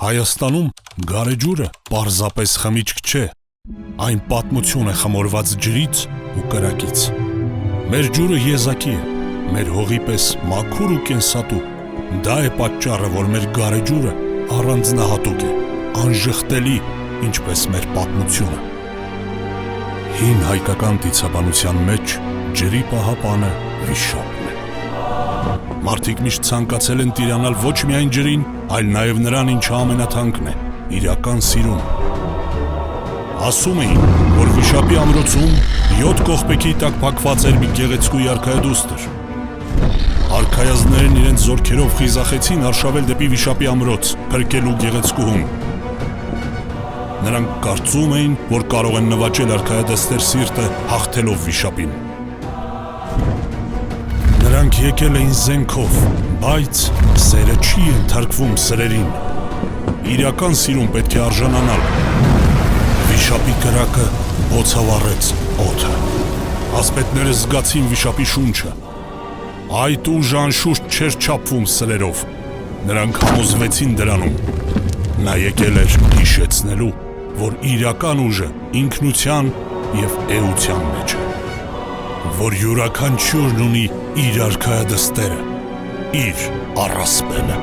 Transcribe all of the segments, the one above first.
Հայաստանում գարեջուրը պարզապես խմիչք չէ, այն պատմություն է խմորված ջրից ու կրակից։ Մեր ջուրը եզակի է, մեր հողի պես մաքուր ու կենսատու։ Դա է պատճառը, որ մեր գարեջուրը առանձնահատուկ է, անժխտելի, ինչպես մեր պատմությունը։ Հին հայկական դիցաբանության մեջ ջրի պահապանը վիշապն է։ Մարդիկ միշտ ցանկացել են տիրանալ ոչ միայն ջրին, այլ նաև նրան, ինչը ամենաթանկն է՝ իրական սիրուն։ Ասում էին, որ վիշապի ամրոցում 7 կողպեքի տակ փակված էր մի գեղեցկուի արքայադուստր։ Արքայազներն իրենց զորքերով խիզախեցին արշավել դեպի վիշապի ամրոց, փրկելու գեղեցկուհուն։ Նրանք կարծում էին, որ կարող են նվաճել արքայադստեր սիրտը, հաղթելով վիշապին։ Նրանք եկել էին զենքով, բայց սերը չի ենթարկվում սրերին։ Իրական սիրուն պետք է արժանանալ։ Վիշապի կրակը բոցավառեց օդը։ Ասպետները զգացին վիշապի շունչը։ Այդ ուժը անշուշտ չէր չափվում սրերով։ Նրանք համոզվեցին դրանում։ Նա եկել էր հիշեցնելու, որ իրական ուժը ինքնության և էության մեջ է, որ յուրաքանչյուրն ունի իր արքայադստերը, իր առասպելը։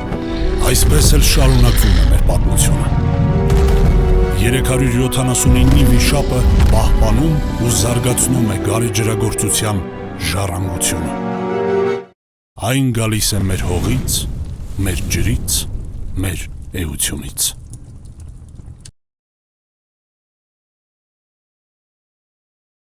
Այսպես էլ շարունակվում է մեր պատմությունը։ 379-ի վիշապը պահպանում ու զարգացնում է գարեջրագործության ժառանգությունը։ Այն գալիս է մեր հողից, մեր ջրից, մեր էությունից։